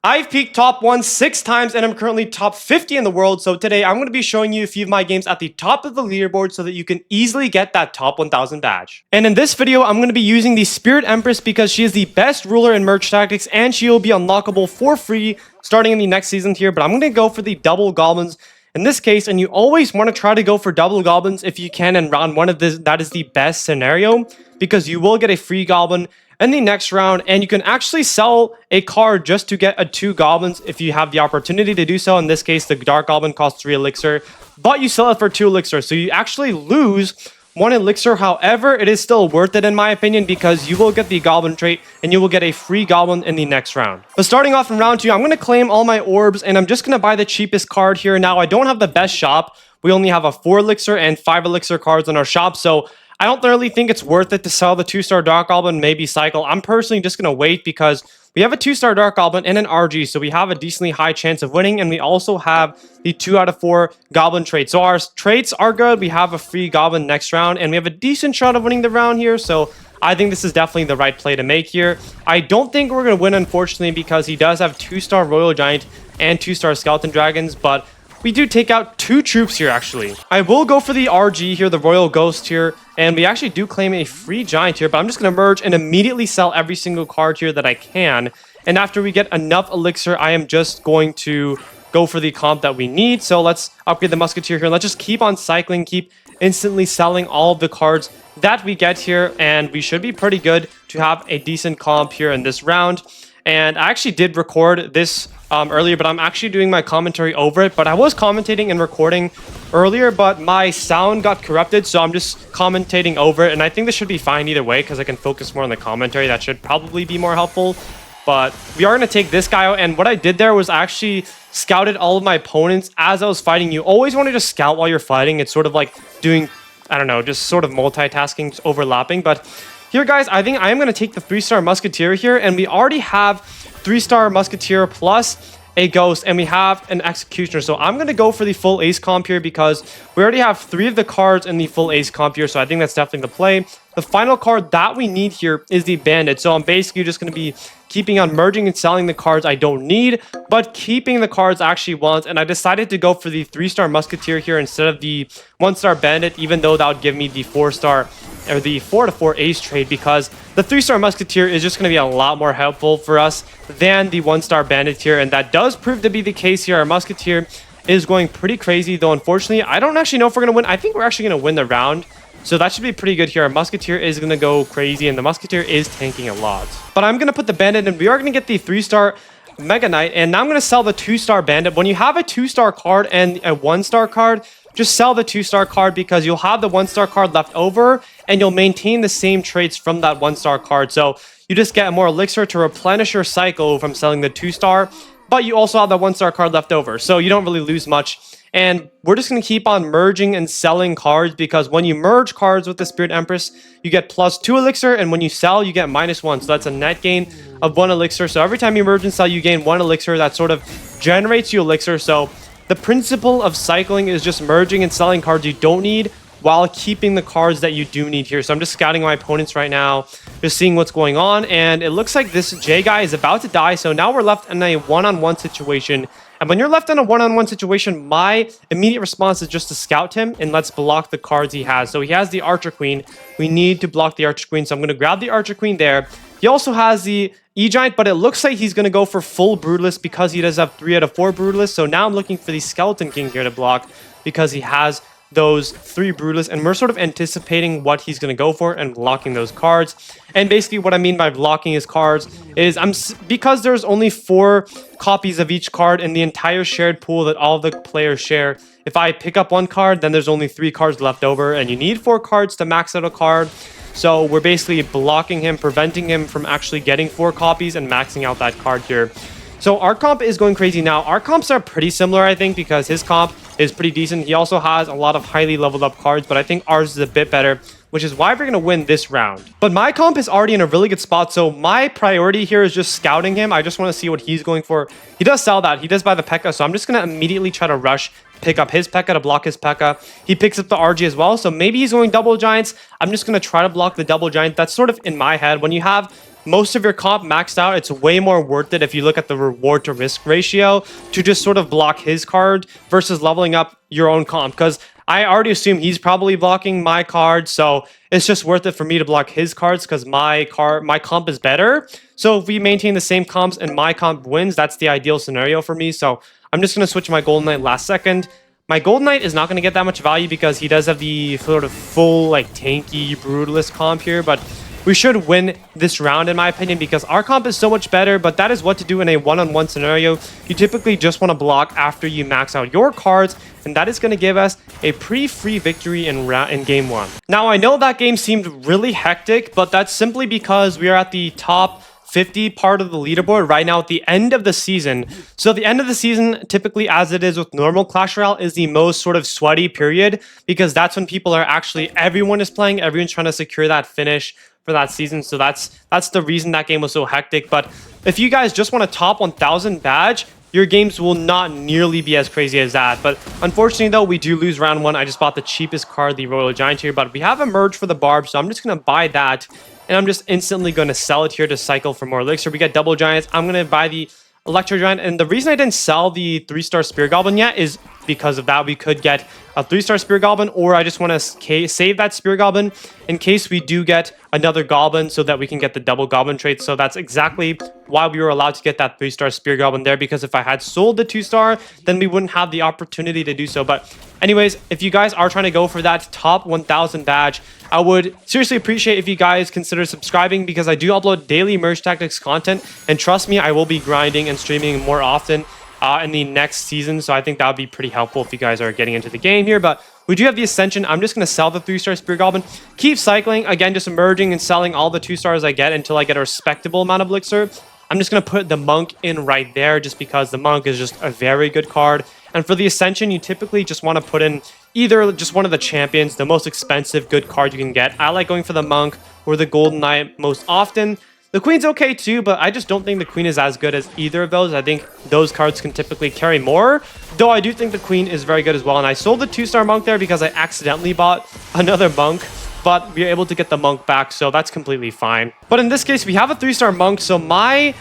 I've peaked top 1 6 times and I'm currently top 50 in the world, so today I'm going to be showing you a few of my games at the top of the leaderboard so that you can easily get that top 1000 badge. And in this video, I'm going to be using the Spirit Empress because she is the best ruler in merge tactics and she will be unlockable for free starting in the next season here, but I'm going to go for the double goblins in this case, and you always want to try to go for double goblins if you can in round 1 of this. That is the best scenario because you will get a free goblin in the next round, and you can actually sell a card just to get a 2 goblins if you have the opportunity to do so. In this case, the Dark Goblin costs 3 elixir, but you sell it for 2 elixir, so you actually lose 1 elixir. However, it is still worth it in my opinion because you will get the goblin trait and you will get a free goblin in the next round. But starting off in round 2, I'm going to claim all my orbs and I'm just going to buy the cheapest card here. Now, I don't have the best shop. We only have a 4 elixir and 5 elixir cards in our shop, so I don't really think it's worth it to sell the 2-star Dark Goblin, maybe cycle. I'm personally just going to wait because we have a 2-star Dark Goblin and an RG, so we have a decently high chance of winning, and we also have the 2 out of 4 Goblin trait. So our traits are good. We have a free Goblin next round, and we have a decent shot of winning the round here, so I think this is definitely the right play to make here. I don't think we're going to win, unfortunately, because he does have 2-star Royal Giant and 2-star Skeleton Dragons, but we do take out 2 troops here, actually. I will go for the RG here, the Royal Ghost here, and we actually do claim a free Giant here, but I'm just going to merge and immediately sell every single card here that I can. And after we get enough elixir, I am just going to go for the comp that we need. So let's upgrade the Musketeer here. Let's just keep on cycling, keep instantly selling all of the cards that we get here, and we should be pretty good to have a decent comp here in this round. And I actually did record this earlier, but I'm actually doing my commentary over it. But I was commentating and recording earlier, but my sound got corrupted, so I'm just commentating over it. And I think this should be fine either way because I can focus more on the commentary. That should probably be more helpful. But we are going to take this guy out, and what I did there was I actually scouted all of my opponents as I was fighting. You always want to just scout while you're fighting. It's sort of like doing, I don't know, just sort of multitasking, just overlapping. But here, guys, I think I am going to take the 3-star Musketeer here, and we already have 3-star Musketeer plus a Ghost, and we have an Executioner. So I'm going to go for the full Ace comp here because we already have 3 of the cards in the full Ace comp here, so I think that's definitely the play. The final card that we need here is the Bandit, so I'm basically just going to be keeping on merging and selling the cards I don't need, but keeping the cards I actually want. And I decided to go for the 3-star Musketeer here instead of the 1-star Bandit, even though that would give me the 4-star or the 4-4 Ace trade, because the 3-star Musketeer is just going to be a lot more helpful for us than the 1-star Bandit here, and that does prove to be the case here. Our Musketeer is going pretty crazy, though unfortunately I don't actually know if we're going to win. I think we're actually going to win the round, so that should be pretty good here. Our Musketeer is going to go crazy, and the Musketeer is tanking a lot. But I'm going to put the Bandit in. We are going to get the 3-star Mega Knight, and now I'm going to sell the 2-star Bandit. When you have a 2-star card and a 1-star card, just sell the 2-star card because you'll have the 1-star card left over, and you'll maintain the same traits from that 1-star card. So you just get more elixir to replenish your cycle from selling the 2-star, but you also have the 1-star card left over, so you don't really lose much. And we're just going to keep on merging and selling cards because when you merge cards with the Spirit Empress, you get plus 2 elixir, and when you sell, you get -1. So that's a net gain of 1 elixir. So every time you merge and sell, you gain 1 elixir. That sort of generates you elixir. So the principle of cycling is just merging and selling cards you don't need while keeping the cards that you do need here. So I'm just scouting my opponents right now, just seeing what's going on. And it looks like this J guy is about to die. So now we're left in a one-on-one situation. And when you're left in a one-on-one situation, my immediate response is just to scout him and let's block the cards he has. So he has the Archer Queen. We need to block the Archer Queen. So I'm going to grab the Archer Queen there. He also has the E-Giant, but it looks like he's going to go for full Brutalist because he does have 3 out of 4 Brutalists. So now I'm looking for the Skeleton King here to block because he has those 3 Brutalists, and we're sort of anticipating what he's going to go for and blocking those cards. And basically what I mean by blocking his cards is because there's only 4 copies of each card in the entire shared pool that all the players share. If I pick up 1 card, then there's only 3 cards left over, and you need 4 cards to max out a card. So we're basically blocking him, preventing him from actually getting 4 copies and maxing out that card here. So our comp is going crazy now. Our comps are pretty similar, I think, because his comp is pretty decent. He also has a lot of highly leveled up cards, but I think ours is a bit better, which is why we're going to win this round. But my comp is already in a really good spot, so my priority here is just scouting him. I just want to see what he's going for. He does sell that. He does buy the P.E.K.K.A, so I'm just going to immediately try to rush, pick up his P.E.K.K.A to block his P.E.K.K.A. He picks up the RG as well, so maybe he's going double giants. I'm just going to try to block the double giant. That's sort of in my head. When you have most of your comp maxed out, it's way more worth it if you look at the reward to risk ratio to just sort of block his card versus leveling up your own comp. Because I already assume he's probably blocking my card, so it's just worth it for me to block his cards because my comp is better. So if we maintain the same comps and my comp wins, that's the ideal scenario for me. So I'm just going to switch my Golden Knight last second. My Golden Knight is not going to get that much value because he does have the sort of full, like, tanky, brutalist comp here, but we should win this round in my opinion because our comp is so much better, but that is what to do in a one-on-one scenario. You typically just want to block after you max out your cards, and that is going to give us a pretty free victory in game 1. Now, I know that game seemed really hectic, but that's simply because we are at the top 50 part of the leaderboard right now at the end of the season. So the end of the season, typically as it is with normal Clash Royale, is the most sort of sweaty period because that's when people are actually, everyone is playing, everyone's trying to secure that finish for that season. So that's the reason that game was so hectic. But if you guys just want a top 1000 badge, your games will not nearly be as crazy as that. But unfortunately, though, we do lose round 1. I just bought the cheapest card, the Royal Giant here, but we have a merge for the Barb, so I'm just going to buy that. And I'm just instantly going to sell it here to cycle for more elixir. We get double giants. I'm going to buy the Electro Giant. And the reason I didn't sell the 3-star Spear Goblin yet is because of that. We could get a 3-star Spear Goblin, or I just want to save that Spear Goblin in case we do get another Goblin so that we can get the double Goblin trait. So that's exactly why we were allowed to get that 3-star Spear Goblin there, because if I had sold the 2-star, then we wouldn't have the opportunity to do so. But anyways, if you guys are trying to go for that top 1000 badge, I would seriously appreciate if you guys consider subscribing because I do upload daily Merge Tactics content, and trust me, I will be grinding and streaming more often in the next season. So I think that would be pretty helpful if you guys are getting into the game here. But we do have the Ascension. I'm just going to sell the 3-star Spear Goblin, keep cycling, again, just emerging and selling all the 2-stars I get until I get a respectable amount of elixir. I'm just going to put the Monk in right there just because the Monk is just a very good card. And for the Ascension, you typically just want to put in either just one of the champions, the most expensive good card you can get. I like going for the Monk or the Golden Knight most often. The Queen's okay too, but I just don't think the Queen is as good as either of those. I think those cards can typically carry more, though I do think the Queen is very good as well. And I sold the 2-star Monk there because I accidentally bought another Monk, but we were able to get the Monk back, so that's completely fine. But in this case, we have a 3-star Monk, so my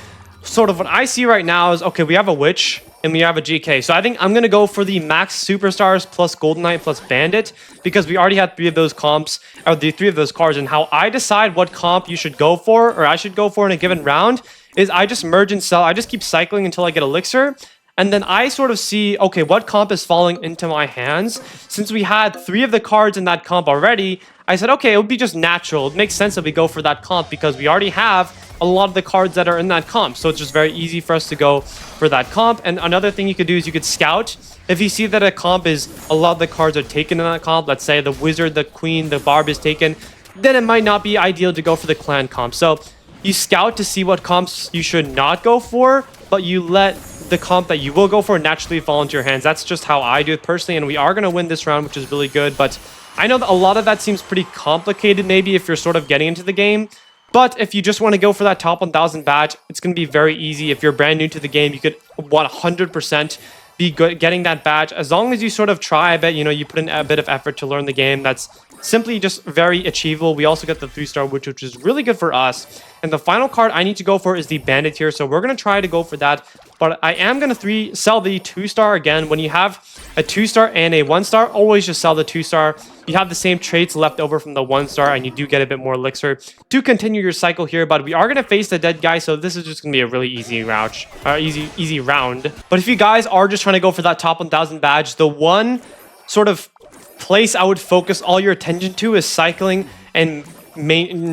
sort of what I see right now is, okay, we have a Witch and we have a GK. So I think I'm going to go for the max Superstars plus Golden Knight plus Bandit because we already had 3 of those comps, or the 3 of those cards. And how I decide what comp you should go for, or I should go for in a given round, is I just merge and sell. I just keep cycling until I get Elixir. And then I sort of see, okay, what comp is falling into my hands? Since we had 3 of the cards in that comp already, I said, okay, it would be just natural. It makes sense that we go for that comp because we already have a lot of the cards that are in that comp. So it's just very easy for us to go for that comp. And another thing you could do is you could scout. If you see that a comp is, a lot of the cards are taken in that comp, let's say the Wizard, the Queen, the Barb is taken, then it might not be ideal to go for the clan comp. So you scout to see what comps you should not go for, but you let the comp that you will go for naturally fall into your hands. That's just how I do it personally, and we are going to win this round, which is really good. But I know that a lot of that seems pretty complicated maybe if you're sort of getting into the game. But if you just want to go for that top 1000 badge, it's going to be very easy. If you're brand new to the game, you could 100% be good getting that badge. As long as you sort of try a bit, you know, you put in a bit of effort to learn the game, that's simply just very achievable. We also get the 3-star Witch, which is really good for us. And the final card I need to go for is the Bandit here. So we're going to try to go for that. But I am going to sell the 2-star again. When you have a 2-star and a 1-star, always just sell the 2-star. You have the same traits left over from the 1-star, and you do get a bit more elixir to continue your cycle here. But we are going to face the dead guy, so this is just going to be a really easy round. But if you guys are just trying to go for that top 1000 badge, the one sort of place I would focus all your attention to is cycling and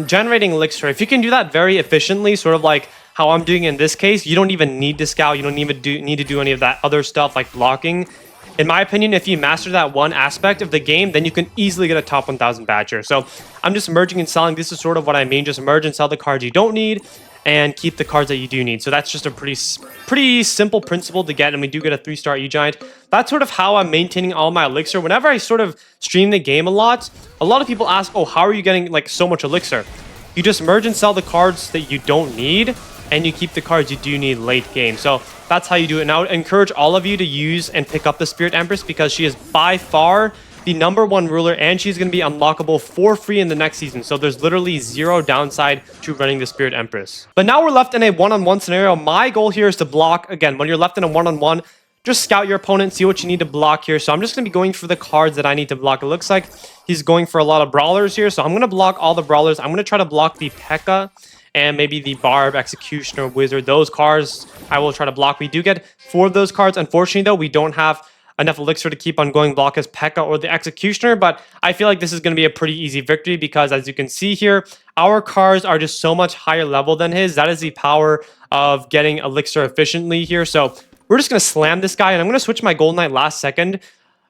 generating elixir. If you can do that very efficiently, sort of like how I'm doing in this case, you don't even need to scout. You don't even need to do any of that other stuff like blocking. In my opinion, if you master that one aspect of the game, then you can easily get a top 1000 badger. So I'm just merging and selling. This is sort of what I mean. Just merge and sell the cards you don't need and keep the cards that you do need. So that's just a pretty simple principle to get, and we do get a 3-star E-Giant. That's sort of how I'm maintaining all my elixir. Whenever I sort of stream the game a lot of people ask, oh, how are you getting like so much elixir? You just merge and sell the cards that you don't need, and you keep the cards you do need late game. So that's how you do it. And I would encourage all of you to use and pick up the Spirit Empress because she is by far the #1 ruler, and she's going to be unlockable for free in the next season. So there's literally zero downside to running the Spirit Empress. But now we're left in a one-on-one scenario. My goal here is to block. Again, when you're left in a one-on-one, just scout your opponent, see what you need to block here. So I'm just going to be going for the cards that I need to block. It looks like he's going for a lot of brawlers here. So I'm going to block all the brawlers. I'm going to try to block the P.E.K.K.A. and maybe the Barb, Executioner, Wizard. Those cards I will try to block. We do get 4 of those cards. Unfortunately, though, we don't have enough elixir to keep on going block as P.E.K.K.A. or the Executioner, but I feel like this is going to be a pretty easy victory because, as you can see here, our cards are just so much higher level than his. That is the power of getting elixir efficiently here. So we're just going to slam this guy, and I'm going to switch my Gold Knight last second.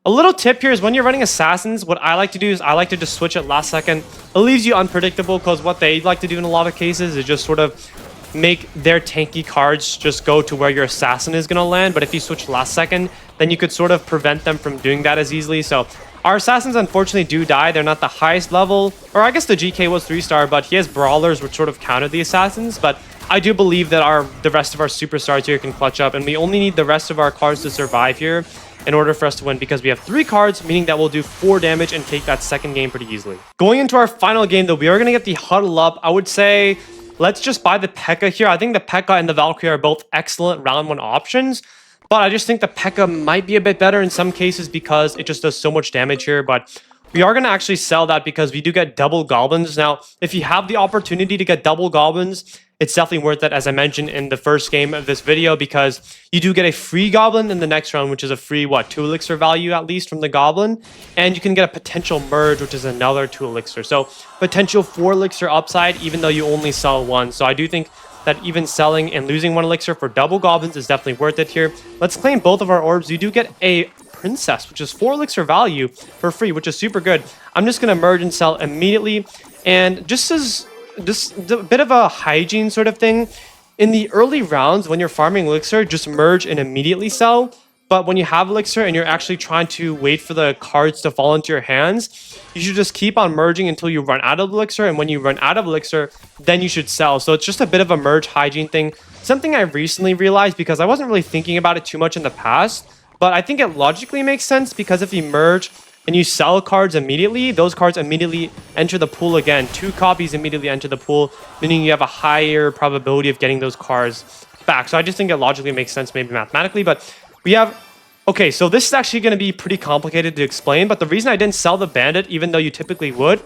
A little tip here is when you're running Assassins, what I like to do is I like to just switch it last second. It leaves you unpredictable because what they like to do in a lot of cases is just sort of make their tanky cards just go to where your Assassin is going to land. But if you switch last second, then you could sort of prevent them from doing that as easily. So our Assassins unfortunately do die. They're not the highest level, or I guess the GK was 3-star, but he has Brawlers which sort of counter the Assassins. But I do believe that the rest of our superstars here can clutch up, and we only need the rest of our cards to survive here in order for us to win, because we have 3 cards, meaning that we'll do 4 damage and take that second game pretty easily. Going into our final game, though, we are going to get the Huddle Up. I would say let's just buy the P.E.K.K.A. here. I think the P.E.K.K.A. and the Valkyrie are both excellent round 1 options, but I just think the P.E.K.K.A. might be a bit better in some cases because it just does so much damage here. But we are going to actually sell that because we do get double goblins. Now, if you have the opportunity to get double goblins, it's definitely worth it, as I mentioned in the first game of this video, because you do get a free goblin in the next round, which is a free, 2 elixir value at least from the goblin. And you can get a potential merge, which is another 2 elixir. So potential 4 elixir upside, even though you only sell 1. So I do think that even selling and losing 1 elixir for double goblins is definitely worth it here. Let's claim both of our orbs. You do get a Princess, which is 4 elixir value for free, which is super good. I'm just going to merge and sell immediately. And just a bit of a hygiene sort of thing. In the early rounds, when you're farming elixir, just merge and immediately sell. But when you have elixir and you're actually trying to wait for the cards to fall into your hands, you should just keep on merging until you run out of elixir. And when you run out of elixir, then you should sell. So it's just a bit of a merge hygiene thing. Something I recently realized because I wasn't really thinking about it too much in the past. But I think it logically makes sense because if you merge and you sell cards immediately, those cards immediately enter the pool again. 2 copies immediately enter the pool, meaning you have a higher probability of getting those cards back. So I just think it logically makes sense, maybe mathematically. But we have... Okay, so this is actually going to be pretty complicated to explain. But the reason I didn't sell the bandit, even though you typically would,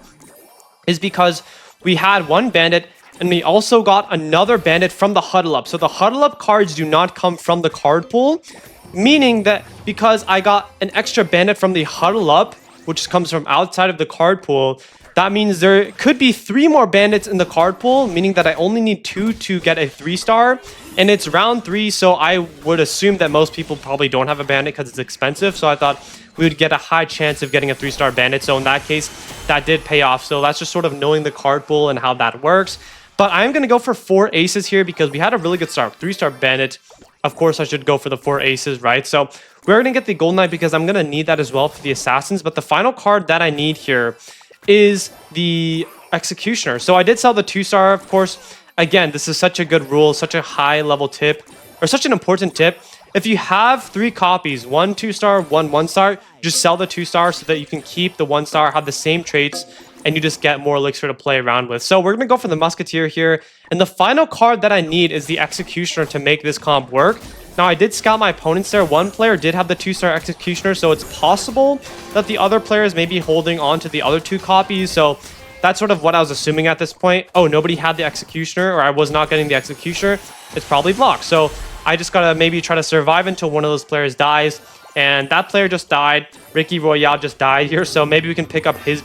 is because we had 1 bandit and we also got another bandit from the Huddle Up. So the Huddle Up cards do not come from the card pool. Meaning that because I got an extra bandit from the Huddle Up, which comes from outside of the card pool, that means there could be 3 more bandits in the card pool, meaning that I only need 2 to get a 3-star. And it's round 3, so I would assume that most people probably don't have a bandit because it's expensive. So I thought we would get a high chance of getting a 3-star bandit. So in that case, that did pay off. So that's just sort of knowing the card pool and how that works. But I'm going to go for 4 aces here because we had a really good start. 3-star bandit. Of course, I should go for the 4 aces, right? So we're going to get the Gold Knight because I'm going to need that as well for the Assassins. But the final card that I need here is the Executioner. So I did sell the 2-star, of course. Again, this is such a good rule, such a high-level tip, or such an important tip. If you have 3 copies, 1 2-star, 1 1-star, just sell the 2-star so that you can keep the 1-star, have the same traits, and you just get more elixir to play around with. So we're going to go for the Musketeer here. And the final card that I need is the Executioner to make this comp work. Now, I did scout my opponents there. 1 player did have the 2-star Executioner, so it's possible that the other players may be holding on to the other 2 copies. So that's sort of what I was assuming at this point. Oh, nobody had the Executioner, or I was not getting the Executioner. It's probably blocked. So I just got to maybe try to survive until one of those players dies. And that player just died. Ricky Royale just died here. So maybe we can pick up his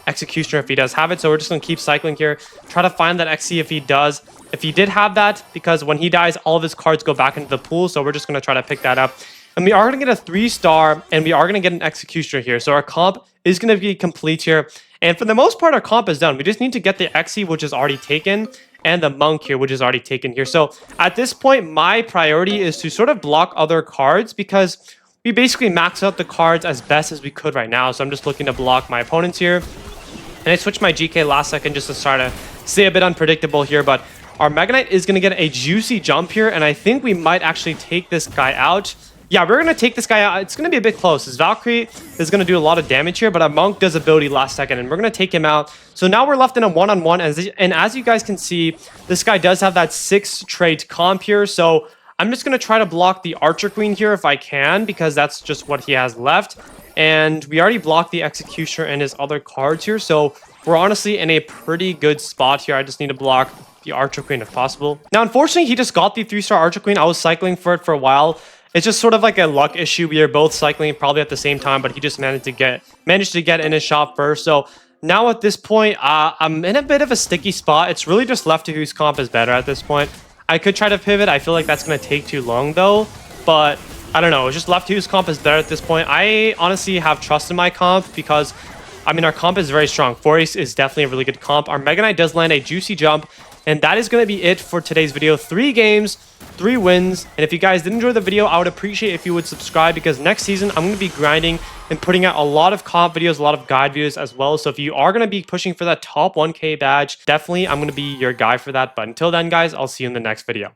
Executioner if he does have it. So we're just going to keep cycling here. Try to find that XC if he does. If he did have that, because when he dies, all of his cards go back into the pool. So we're just going to try to pick that up. And we are going to get a 3-star, and we are going to get an Executioner here. So our comp is going to be complete here. And for the most part, our comp is done. We just need to get the XC, which is already taken, and the Monk here, which is already taken here. So at this point, my priority is to sort of block other cards because we basically maxed out the cards as best as we could right now. So I'm just looking to block my opponents here. And I switched my GK last second just to try to stay a bit unpredictable here. But our Mega Knight is going to get a juicy jump here. And I think we might actually take this guy out. yeah, we're going to take this guy out. It's going to be a bit close. His Valkyrie is going to do a lot of damage here, but our Monk does ability last second, and we're going to take him out. So now we're left in a one-on-one, and as you guys can see, this guy does have that 6 trait comp here, so I'm just going to try to block the Archer Queen here if I can, because that's just what he has left. And we already blocked the Executioner and his other cards here, so we're honestly in a pretty good spot here. I just need to block the Archer Queen if possible. Now, unfortunately, he just got the 3-star Archer Queen. I was cycling for it for a while. It's just sort of like a luck issue. We are both cycling probably at the same time, but he just managed to get in his shot first. So now at this point, I'm in a bit of a sticky spot. It's really just left to whose comp is better at this point. I could try to pivot. I feel like that's going to take too long though, but I don't know. It's just left to whose comp is better at this point. I honestly have trust in my comp because, I mean, our comp is very strong. Forace is definitely a really good comp. Our Mega Knight does land a juicy jump, and that is going to be it for today's video. 3 games, 3 wins. And if you guys did enjoy the video, I would appreciate if you would subscribe, because next season I'm going to be grinding and putting out a lot of comp videos, a lot of guide videos as well. So if you are going to be pushing for that top 1K badge, definitely I'm going to be your guy for that. But until then, guys, I'll see you in the next video.